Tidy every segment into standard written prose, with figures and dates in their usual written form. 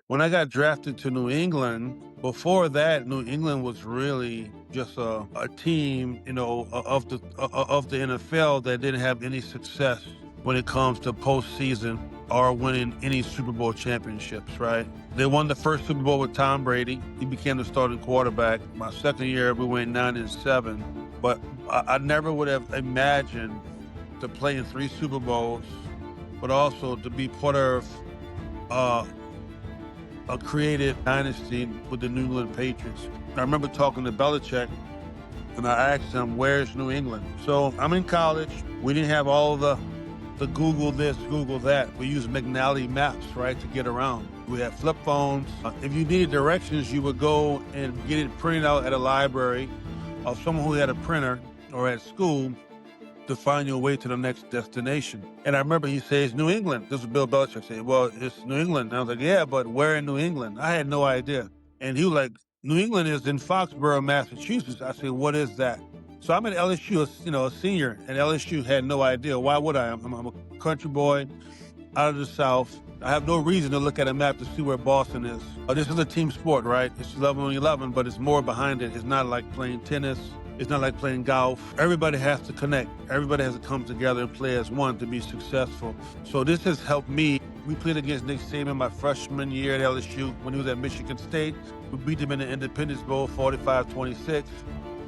When I got drafted to New England, before that, New England was really just a team, of the NFL that didn't have any success when it comes to postseason or winning any Super Bowl championships, right? They won the first Super Bowl with Tom Brady. He became the starting quarterback. My second year, we went 9-7. But I never would have imagined to play in three Super Bowls, but also to be part of uh, a creative dynasty with the New England Patriots. I remember talking to Belichick and I asked him, where's New England? So I'm in college. We didn't have all the Google this, Google that. We used McNally maps, right, to get around. We had flip phones. If you needed directions, you would go and get it printed out at a library of someone who had a printer or at school to find your way to the next destination. And I remember he says, New England. This is Bill Belichick saying, well, it's New England. And I was like, yeah, but where in New England? I had no idea. And he was like, New England is in Foxborough, Massachusetts. I said, what is that? So I'm at LSU, a senior, and LSU had no idea. Why would I? I'm a country boy out of the South. I have no reason to look at a map to see where Boston is. This is a team sport, right? It's 11 on 11, but it's more behind it. It's not like playing tennis. It's not like playing golf. Everybody has to connect. Everybody has to come together and play as one to be successful. So this has helped me. We played against Nick Saban my freshman year at LSU when he was at Michigan State. We beat him in the Independence Bowl 45-26.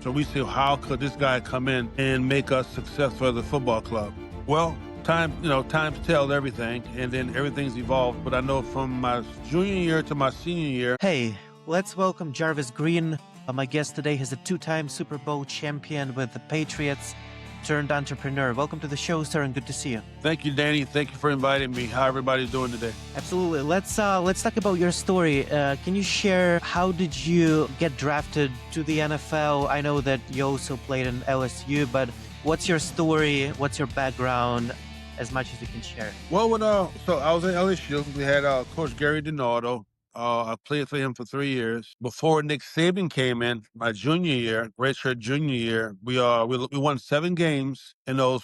So we said, how could this guy come in and make us successful as a football club? Well, times tell everything, and then everything's evolved. But I know from my junior year to my senior year. Hey, let's welcome Jarvis Green. My guest today is a two-time Super Bowl champion with the Patriots turned entrepreneur. Welcome to the show, sir, and good to see you. Thank you, Danny. Thank you for inviting me. How everybody's doing today? Absolutely. Let's talk about your story. Can you share how did you get drafted to the NFL? I know that you also played in LSU, but what's your story? What's your background? As much as you can share. Well, so I was at LSU. We had Coach Gary DiNardo. I played for him for 3 years. Before Nick Saban came in, my junior year, redshirt junior year, we won 7 games in those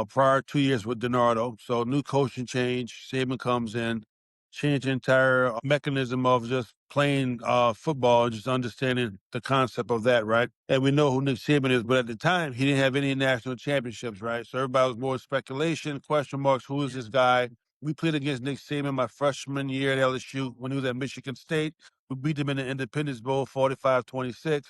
prior 2 years with DiNardo. So new coaching change. Saban comes in, change the entire mechanism of just playing football, just understanding the concept of that, right? And we know who Nick Saban is, but at the time, he didn't have any national championships, right? So everybody was more speculation, question marks, who is this guy? We played against Nick Saban my freshman year at LSU when he was at Michigan State. We beat him in the Independence Bowl 45-26.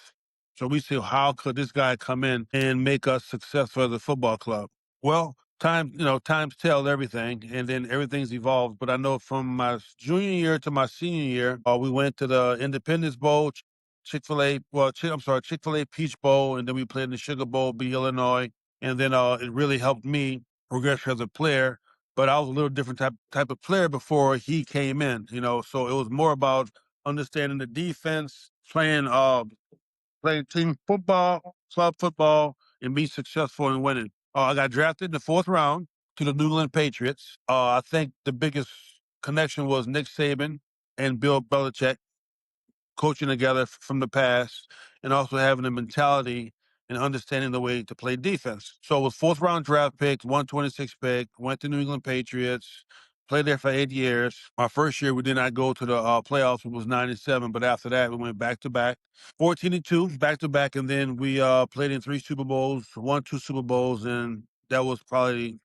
So we said, how could this guy come in and make us successful as a football club? Well, times tell everything, and then everything's evolved. But I know from my junior year to my senior year, we went to the Independence Bowl, Chick-fil-A Peach Bowl, and then we played in the Sugar Bowl, beat Illinois. And then it really helped me progress as a player. But I was a little different type of player before he came in, so it was more about understanding the defense, playing team football, club football, and be successful in winning. I got drafted in the 4th round to the New England Patriots. I think the biggest connection was Nick Saban and Bill Belichick coaching together from the past and also having the mentality and understanding the way to play defense. So it was 4th round draft pick, 126 pick, went to New England Patriots, played there for 8 years. My first year, we did not go to the playoffs. It was 9-7, but after that, we went back-to-back, 14-2, back-to-back, and then we played in 3 Super Bowls, won 2 Super Bowls, and that was probably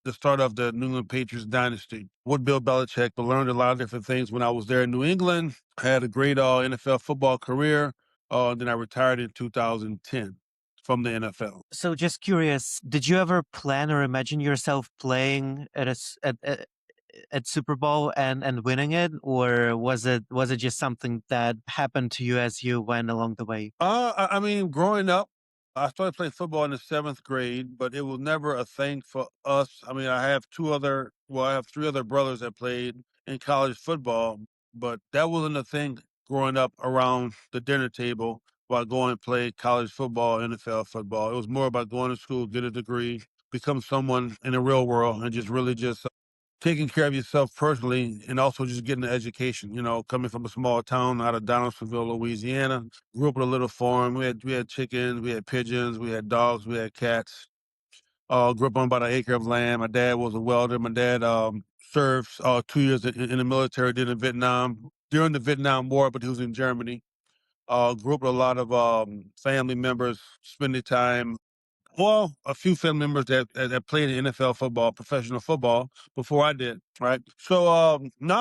the start of the New England Patriots dynasty with Bill Belichick, but learned a lot of different things when I was there in New England. I had a great NFL football career. Then I retired in 2010 from the NFL. So just curious, did you ever plan or imagine yourself playing at Super Bowl and winning it, or was it just something that happened to you as you went along the way? I mean, growing up, I started playing football in the 7th grade, but it was never a thing for us. I mean, I have 3 other brothers that played in college football, but that wasn't a thing growing up around the dinner table while going and play college football, NFL football. It was more about going to school, get a degree, become someone in the real world, and just really just taking care of yourself personally and also just getting an education, coming from a small town out of Donaldsonville, Louisiana. Grew up with a little farm. We had chickens, we had pigeons, we had dogs, we had cats. Grew up on about an acre of land. My dad was a welder. My dad served 2 years in the military, did in Vietnam during the Vietnam War, but he was in Germany. Grew up with a lot of family members, spending time. Well, a few family members that played in NFL football, professional football, before I did, right? So, no,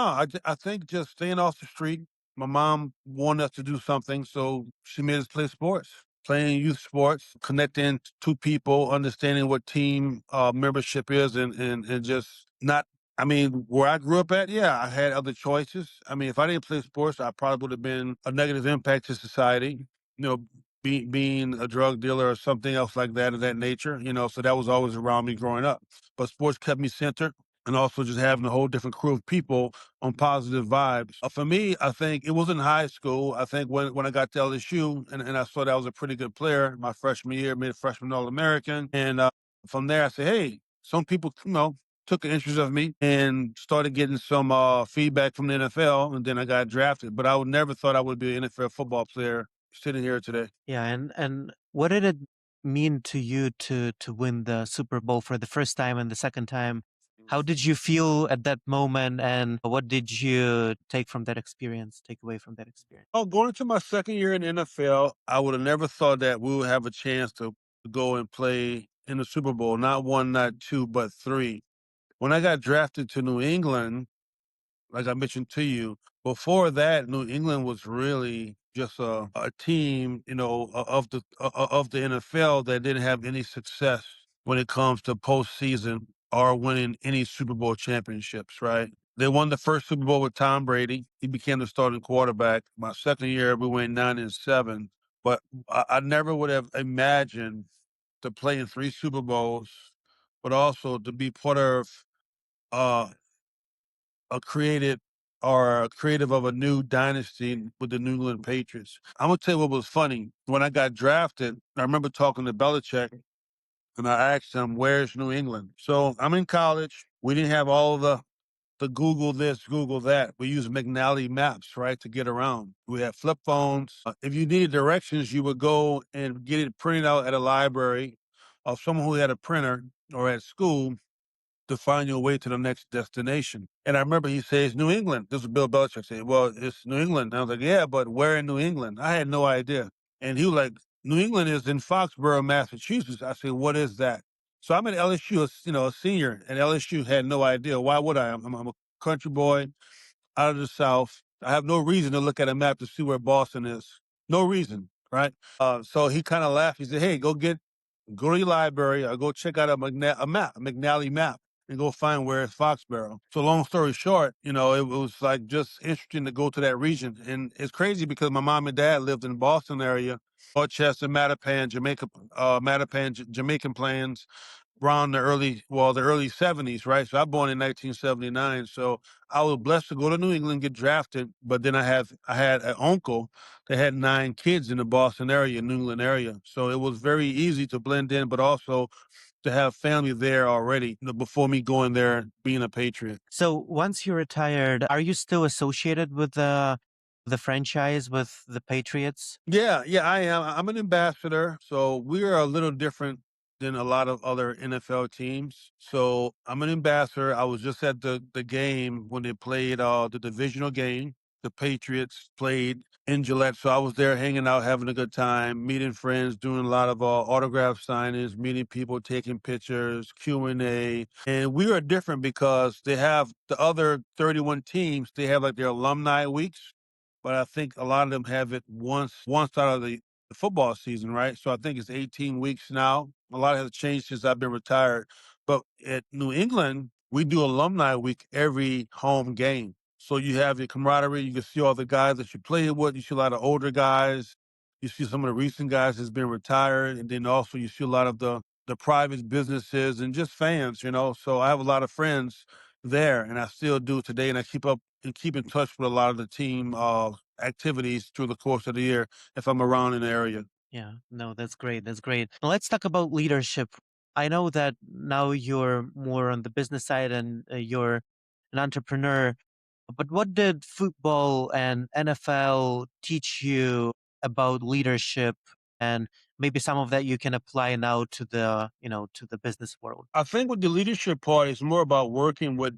I think just staying off the street. My mom wanted us to do something, so she made us play sports, playing youth sports, connecting to people, understanding what team membership is, and just not. I mean, where I grew up at, yeah, I had other choices. I mean, if I didn't play sports, I probably would have been a negative impact to society. You know, being a drug dealer or something else like that of that nature, so that was always around me growing up. But sports kept me centered and also just having a whole different crew of people on positive vibes. For me, I think it was in high school. I think when I got to LSU and I saw that I was a pretty good player my freshman year, made a freshman All American. And from there, I said, hey, some people, took an interest of me and started getting some feedback from the NFL. And then I got drafted. But I would never thought I would be an NFL football player sitting here today. Yeah, and what did it mean to you to win the Super Bowl for the first time and the second time? How did you feel at that moment, and what did you take from that experience? Take away from that experience? Oh, going into my second year in the NFL, I would have never thought that we would have a chance to go and play in the Super Bowl. Not one, not two, but three. When I got drafted to New England, like I mentioned to you, before that, New England was really just a team, of the NFL that didn't have any success when it comes to postseason or winning any Super Bowl championships, right? They won the first Super Bowl with Tom Brady. He became the starting quarterback. My second year, we went 9-7. But I never would have imagined to play in three Super Bowls, but also to be part of uh, a created or a creative of a new dynasty with the New England Patriots. I'm gonna tell you what was funny. When I got drafted, I remember talking to Belichick and I asked him, "Where's New England?" So I'm in college. We didn't have all the Google this, Google that. We used McNally maps, right, to get around. We had flip phones. If you needed directions, you would go and get it printed out at a library of someone who had a printer or at school to find your way to the next destination. And I remember he says, New England. This was Bill Belichick saying, well, it's New England. And I was like, yeah, but where in New England? I had no idea. And he was like, New England is in Foxborough, Massachusetts. I said, what is that? So I'm at LSU, a senior, and LSU had no idea. Why would I? I'm a country boy out of the South. I have no reason to look at a map to see where Boston is. No reason, right? So he kind of laughed. He said, hey, go to your library or go check out a map, a McNally map, and go find where it's Foxborough. So long story short, it was like just interesting to go to that region. And it's crazy because my mom and dad lived in the Boston area, Dorchester, Mattapan, Jamaica, Jamaican Plains, around the early 70s, right? So I born in 1979. So I was blessed to go to New England, get drafted, but then I had an uncle that had 9 kids in the Boston area, New England area. So it was very easy to blend in, but also to have family there already, before me going there being a Patriot. So once you retired, are you still associated with the franchise, with the Patriots? Yeah, yeah, I am. I'm an ambassador, so we are a little different than a lot of other NFL teams. So I'm an ambassador. I was just at the game when they played the divisional game. The Patriots played in Gillette, so I was there hanging out, having a good time, meeting friends, doing a lot of autograph signings, meeting people, taking pictures, Q&A. And we are different because they have the other 31 teams. They have like their alumni weeks, but I think a lot of them have it once out of the football season, right? So I think it's 18 weeks now. A lot has changed since I've been retired. But at New England, we do alumni week every home game. So you have your camaraderie. You can see all the guys that you played with. You see a lot of older guys. You see some of the recent guys that's been retired, and then also you see a lot of the private businesses and just fans. So I have a lot of friends there, and I still do today, and I keep in touch with a lot of the team activities through the course of the year if I'm around in the area. Yeah, no, that's great. That's great. Now let's talk about leadership. I know that now you're more on the business side and you're an entrepreneur, but what did football and NFL teach you about leadership and maybe some of that you can apply now to the, to the business world? I think with the leadership part, it's more about working with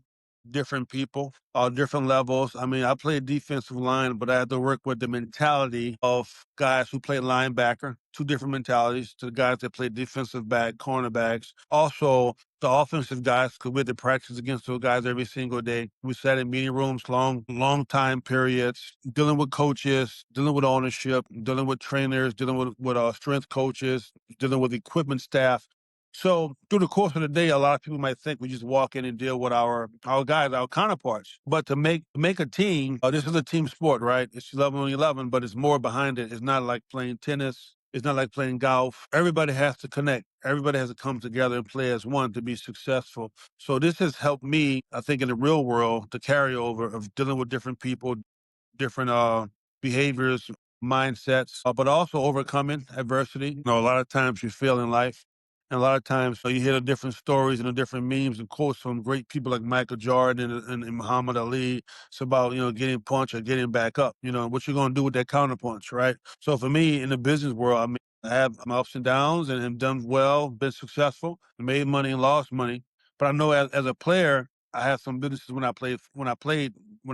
different people, different levels. I mean, I played defensive line, but I had to work with the mentality of guys who play linebacker, two different mentalities to the guys that play defensive back, cornerbacks. Also, the offensive guys, because we had to practice against those guys every single day. We sat in meeting rooms, long time periods, dealing with coaches, dealing with ownership, dealing with trainers, dealing with strength coaches, dealing with equipment staff. So through the course of the day, a lot of people might think we just walk in and deal with our guys, our counterparts. But to make a team, this is a team sport, right? It's 11 on 11, but it's more behind it. It's not like playing tennis. It's not like playing golf. Everybody has to connect. Everybody has to come together and play as one to be successful. So this has helped me, I think, in the real world, the carryover of dealing with different people, different behaviors, mindsets, but also overcoming adversity. A lot of times you fail in life. And a lot of times you hear the different stories and the different memes and quotes from great people like Michael Jordan and Muhammad Ali. It's about, getting punched or getting back up, and what you're going to do with that counterpunch, right? So for me in the business world, I mean, I have my ups and downs and have done well, been successful, made money and lost money. But I know as a player, I had some businesses when I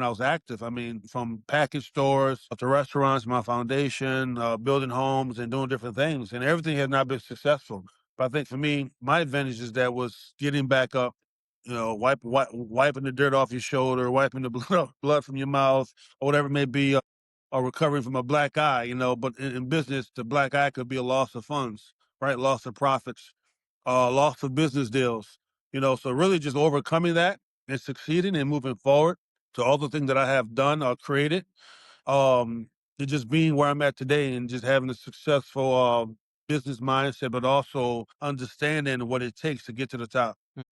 was active. I mean, from package stores to restaurants, my foundation, building homes and doing different things. And everything has not been successful. But I think for me, my advantage is that was getting back up, wiping the dirt off your shoulder, wiping the blood from your mouth, or whatever it may be, or recovering from a black eye, But in business, the black eye could be a loss of funds, right? Loss of profits, loss of business deals, So really just overcoming that and succeeding and moving forward to all the things that I have done or created, um, to just being where I'm at today and just having a successful business mindset, but also understanding what it takes to get to the top. Mm.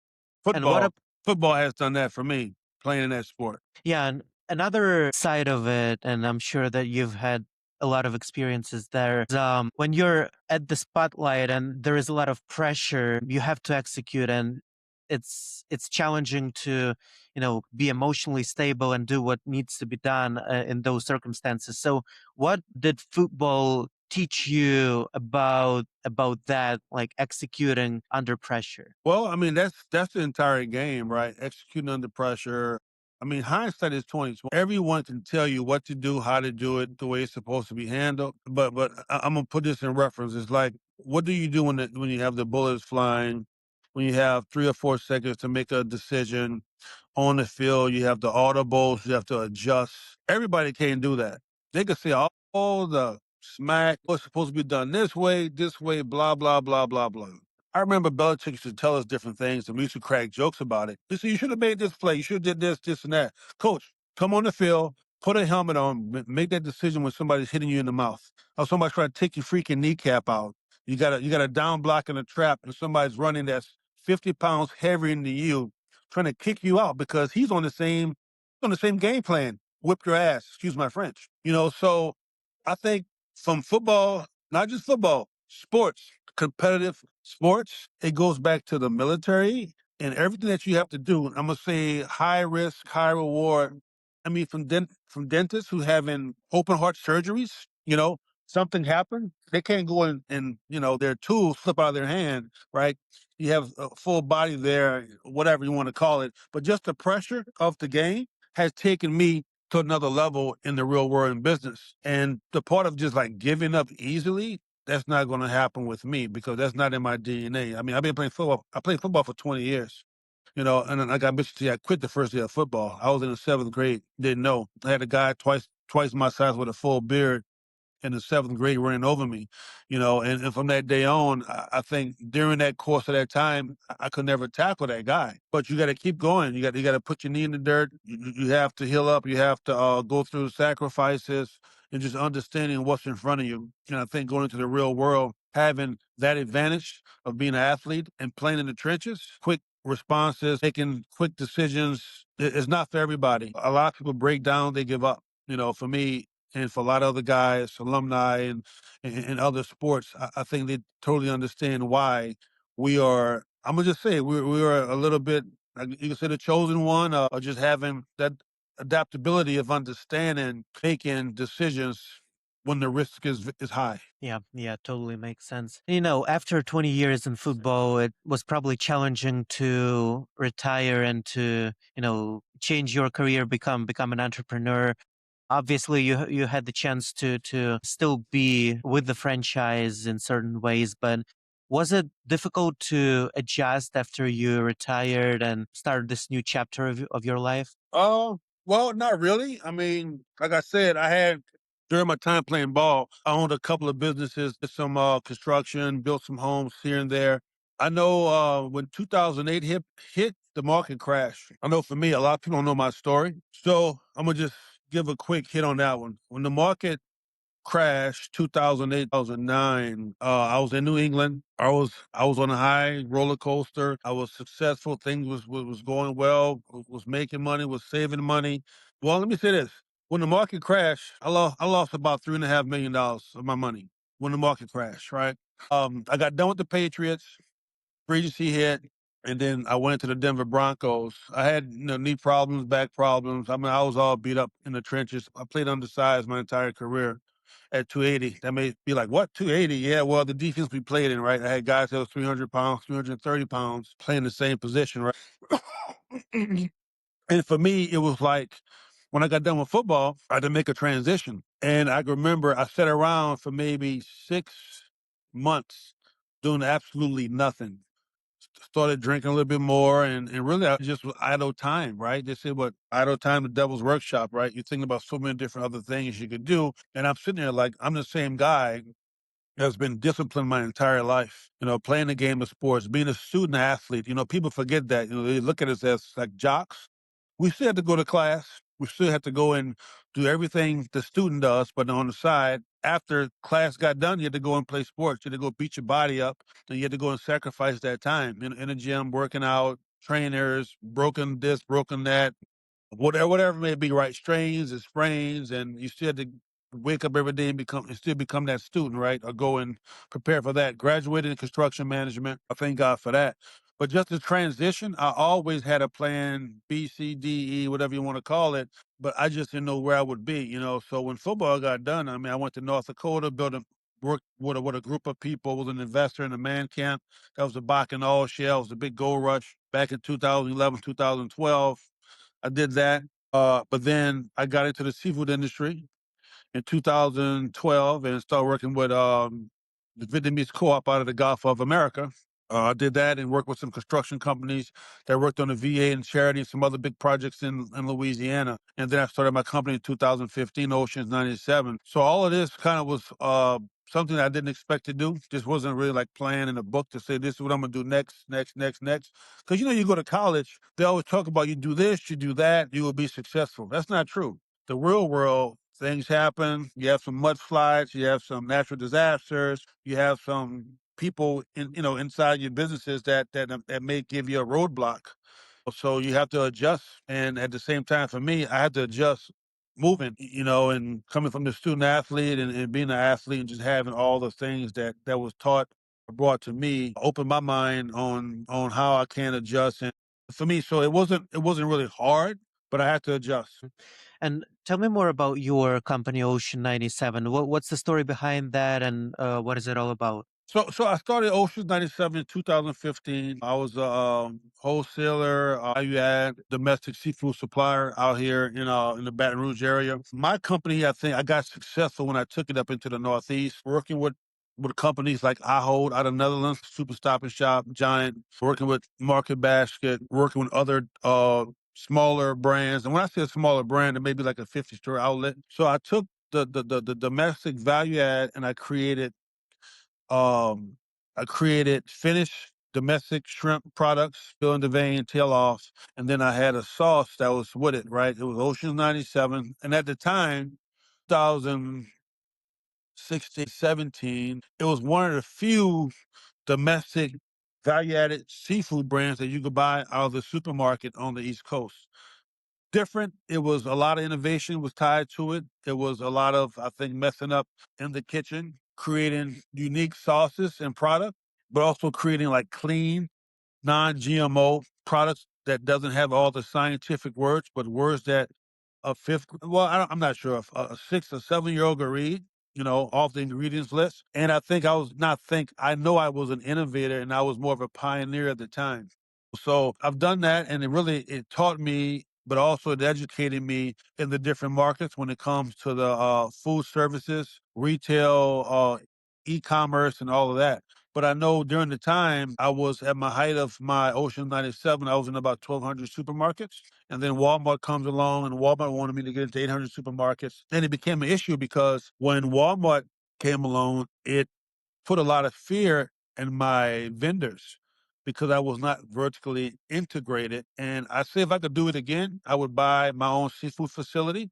And what Football, football has done that for me, playing in that sport. Yeah, and another side of it, and I'm sure that you've had a lot of experiences there, is, when you're at the spotlight and there is a lot of pressure, you have to execute, and it's challenging to, be emotionally stable and do what needs to be done in those circumstances. So, what did football teach you about that, like executing under pressure? Well, I mean, that's the entire game, right? Executing under pressure. I mean, hindsight is 2020. Everyone can tell you what to do, how to do it, the way it's supposed to be handled. But I'm gonna put this in reference. It's like, what do you do when you have the bullets flying, when you have 3 or 4 seconds to make a decision on the field, you have the audibles, you have to adjust. Everybody can't do that. They can say all the smack, what's supposed to be done this way, blah, blah, blah, blah, blah. I remember Belichick used to tell us different things, and we used to crack jokes about it. He said, you should have made this play. You should have did this, and that. Coach, come on the field, put a helmet on, make that decision when somebody's hitting you in the mouth. Or somebody's trying to take your freaking kneecap out. You got a down block in a trap, and somebody's running that's 50 pounds heavier than you, trying to kick you out because he's on the same game plan. Whip your ass, excuse my French. So I think from football, not just football, sports, competitive sports, it goes back to the military and everything that you have to do. I'm gonna say high risk, high reward. I mean, from dentists who having open heart surgeries, something happened, they can't go in and their tools slip out of their hand, right? You have a full body there, whatever you want to call it, but just the pressure of the game has taken me to another level in the real world in business. And the part of just like giving up easily, that's not going to happen with me because that's not in my DNA. I mean, I've been playing football. I played football for 20 years, and then like I mentioned to you, I quit the first year of football. I was in the seventh grade, didn't know. I had a guy twice my size with a full beard in the seventh grade running over me, and from that day on, I think during that course of that time, I could never tackle that guy. But you got to keep going. You got to put your knee in the dirt. You have to heal up. You have to go through sacrifices and just understanding what's in front of you. And I think going into the real world, having that advantage of being an athlete and playing in the trenches, quick responses, making quick decisions, is not for everybody. A lot of people break down, they give up. For me, and for a lot of other guys, alumni and other sports, I think they totally understand why we are, I'm gonna just say we are a little bit, like you can say the chosen one, or just having that adaptability of understanding, making decisions when the risk is high. Yeah, yeah, totally makes sense. After 20 years in football, it was probably challenging to retire and to, change your career, become an entrepreneur. Obviously, you had the chance to still be with the franchise in certain ways, but was it difficult to adjust after you retired and started this new chapter of your life? Well, not really. I mean, like I said, I had during my time playing ball, I owned a couple of businesses, did some construction, built some homes here and there. I know when 2008 hit the market crash. I know for me, a lot of people don't know my story, so I'm gonna just give a quick hit on that one. When the market crash 2008 2009, I was in New England. I was on a high roller coaster. I was successful. Things was going well, was making money, was saving money. Well, let me say this. When the market crashed, I lost about $3.5 million of my money when the market crashed, right? I got done with the Patriots. Free agency hit, and then I went to the Denver Broncos. I had knee problems, back problems. I mean, I was all beat up in the trenches. I played undersized my entire career at 280. That may be like, what, 280? Yeah, well, the defense we played in, right? I had guys that was 300 pounds, 330 pounds playing the same position, right? And for me, it was like when I got done with football, I had to make a transition. And I remember I sat around for maybe 6 months doing absolutely nothing. Started drinking a little bit more, and really I just was idle time, right? They say what idle time, the devil's workshop, right? You're thinking about so many different other things you could do. And I'm sitting there like I'm the same guy has been disciplined my entire life. Playing the game of sports, being a student athlete. People forget that. They look at us as like jocks. We still have to go to class. We still have to go and do everything the student does, but on the side, after class got done, you had to go and play sports. You had to go beat your body up, and you had to go and sacrifice that time in a gym, working out, trainers, broken this, broken that, whatever it may be, right? Strains and sprains, and you still had to wake up every day and still become that student, right? Or go and prepare for that. Graduated in construction management. I thank God for that. But just the transition, I always had a plan B, C, D, E, whatever you want to call it. But I just didn't know where I would be. So when football got done, I mean, I went to North Dakota, worked with a group of people, was an investor in a man camp. That was a Bakken oil shale. It was a big gold rush back in 2011, 2012. I did that. But then I got into the seafood industry in 2012 and started working with the Vietnamese co-op out of the Gulf of America. I did that and worked with some construction companies that worked on the VA and charity and some other big projects in Louisiana. And then I started my company in 2015, Oceans 97. So all of this kind of was something that I didn't expect to do. Just wasn't really like planned in a book to say this is what I'm gonna do next, next, next, next. Because you go to college, they always talk about you do this, you do that, you will be successful. That's not true. The real world, things happen. You have some mudslides, you have some natural disasters, you have some people inside your businesses that may give you a roadblock. So you have to adjust. And at the same time, for me, I had to adjust moving, and coming from the student athlete and being an athlete and just having all the things that was taught or brought to me, opened my mind on how I can adjust. And for me, so it wasn't really hard, but I had to adjust. And tell me more about your company, Ocean 97. What's the story behind that, and what is it all about? So I started Oceans 97 in 2015. I was a wholesaler, value add domestic seafood supplier out here in the Baton Rouge area. My company, I think I got successful when I took it up into the Northeast, working with companies like Ahold out of Netherlands, Super Stop and Shop, Giant, working with Market Basket, working with other smaller brands. And when I say a smaller brand, it may be like a 50-store outlet. So I took the domestic value add and um, I created finished domestic shrimp products, fill in the vein, tail off, and then I had a sauce that was with it, right? It was Ocean 97. And at the time, 2016, 17, it was one of the few domestic value-added seafood brands that you could buy out of the supermarket on the East Coast. Different. It was a lot of innovation was tied to it. It was a lot of, I think, messing up in the kitchen, creating unique sauces and products, but also creating like clean, non-GMO products that doesn't have all the scientific words, but words that a fifth, well, I'm not sure if a 6 or 7-year-old could read. off the ingredients list. And I think I was not think I know I was an innovator and I was more of a pioneer at the time. So I've done that, and it taught me, but also it educated me in the different markets when it comes to the food services, retail, e-commerce, and all of that. But I know during the time I was at my height of my Ocean 97, I was in about 1,200 supermarkets. And then Walmart comes along, and Walmart wanted me to get into 800 supermarkets. Then it became an issue because when Walmart came along, it put a lot of fear in my vendors because I was not vertically integrated. And I say if I could do it again, I would buy my own seafood facility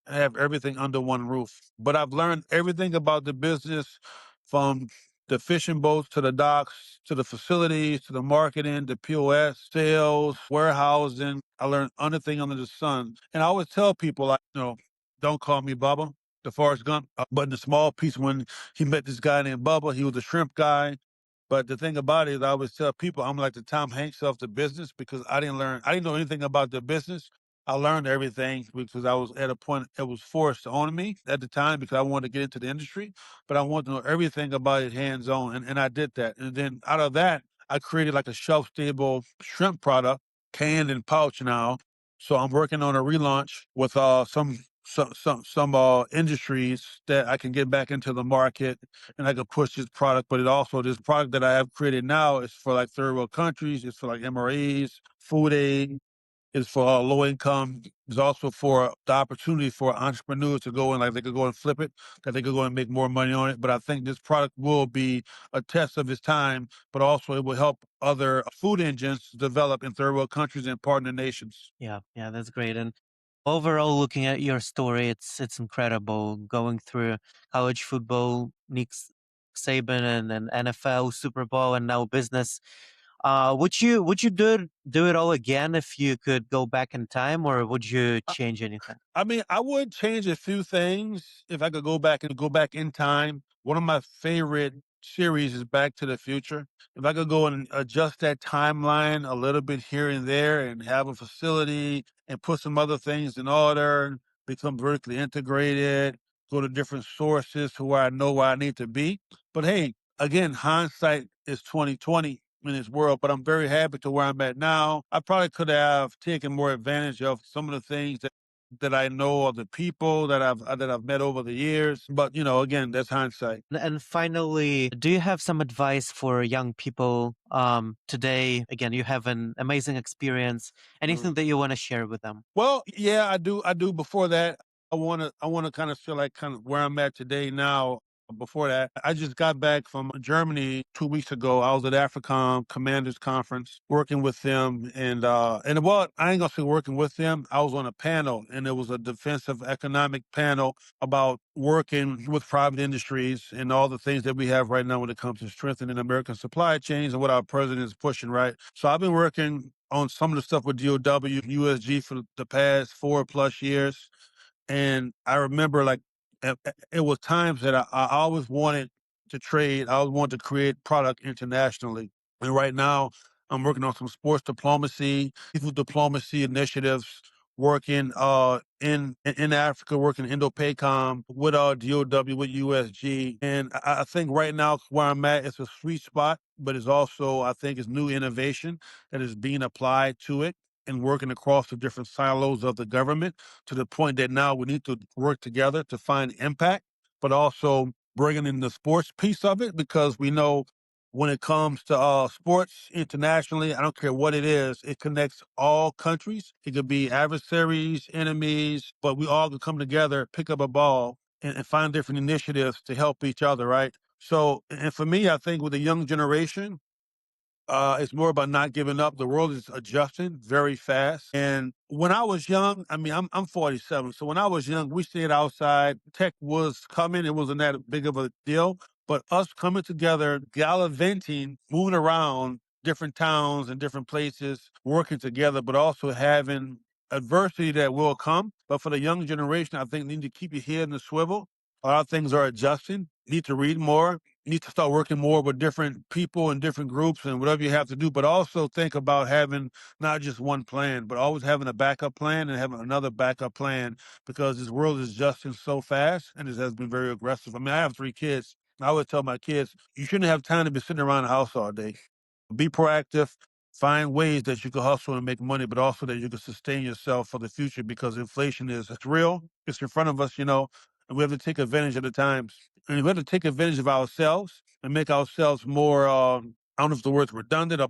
and have everything under one roof. But I've learned everything about the business, from the fishing boats to the docks to the facilities to the marketing, the POS, sales, warehousing. I learned anything under the sun. And I always tell people, like, don't call me Bubba, the Forrest Gump. But in the small piece, when he met this guy named Bubba, he was a shrimp guy. But the thing about it is, I always tell people I'm like the Tom Hanks of the business because I didn't know anything about the business. I learned everything because I was at a point it was forced on me at the time because I wanted to get into the industry, but I wanted to know everything about it hands on. And I did that. And then out of that, I created like a shelf stable shrimp product, canned and pouch now. So I'm working on a relaunch with some industries that I can get back into the market and I can push this product. But it also, this product that I have created now is for like third world countries. It's for like MREs, food aid. It's for low income. It's also for the opportunity for entrepreneurs to go in, like they could go and flip it, that they could go and make more money on it. But I think this product will be a test of its time, but also it will help other food engines develop in third world countries and partner nations. Yeah, yeah, that's great. And overall, looking at your story, it's incredible going through college football, Nick Saban, and then NFL, Super Bowl, and now business. Would you do it all again if you could go back in time, or would you change anything? I mean, I would change a few things if I could go back in time. One of my favorite series is Back to the Future. If I could go and adjust that timeline a little bit here and there and have a facility and put some other things in order, become vertically integrated, go to different sources to where I know where I need to be. But hey, again, hindsight is 2020 in this world, but I'm very happy to where I'm at now. I probably could have taken more advantage of some of the things that I know of the people that I've met over the years. But again, that's hindsight. And finally, do you have some advice for young people today? Again, you have an amazing experience. Anything that you want to share with them? Well, yeah, I do. I do. Before that, I wanna kind of feel like kind of where I'm at today now. Before that, I just got back from Germany 2 weeks ago. I was at AFRICOM Commanders Conference working with them, and well, I ain't gonna say working with them. I was on a panel, and it was a defensive economic panel about working with private industries and all the things that we have right now when it comes to strengthening American supply chains and what our president is pushing, right? So I've been working on some of the stuff with DOW, USG for the past 4+ years. And I remember like it was times that I always wanted to trade. I always wanted to create product internationally. And right now I'm working on some sports diplomacy, people diplomacy initiatives, working in Africa, working Indo-PACOM with DOW, with USG. And I think right now where I'm at, it's a sweet spot, but it's also, I think, it's new innovation that is being applied to it and working across the different silos of the government to the point that now we need to work together to find impact, but also bringing in the sports piece of it because we know when it comes to sports internationally, I don't care what it is, it connects all countries. It could be adversaries, enemies, but we all can come together, pick up a ball, and find different initiatives to help each other, right? So, and for me, I think with the young generation, it's more about not giving up. The world is adjusting very fast. And when I was young, I mean, I'm 47. So when I was young, we stayed outside. Tech was coming. It wasn't that big of a deal. But us coming together, gallivanting, moving around different towns and different places, working together, but also having adversity that will come. But for the young generation, I think they need to keep your head in the swivel A lot of things are adjusting. You need to read more. You need to start working more with different people and different groups and whatever you have to do. But also think about having not just one plan, but always having a backup plan and having another backup plan because this world is adjusting so fast and it has been very aggressive. I mean, I have 3 kids. I always tell my kids, you shouldn't have time to be sitting around the house all day. Be proactive, find ways that you can hustle and make money, but also that you can sustain yourself for the future because inflation is it's real. It's in front of us, and we have to take advantage of the times. And we have to take advantage of ourselves and make ourselves more I don't know if the word's redundant or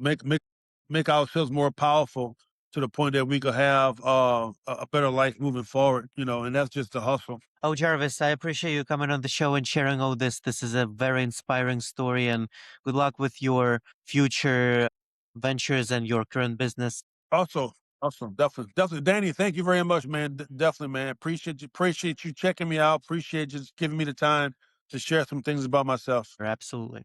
make ourselves more powerful to the point that we could have a better life moving forward, and that's just the hustle. Oh, Jarvis, I appreciate you coming on the show and sharing all this. This is a very inspiring story, and good luck with your future ventures and your current business. Also, awesome. Definitely. Definitely. Danny, thank you very much, man. Definitely, man. Appreciate you checking me out. Appreciate just giving me the time to share some things about myself. Absolutely.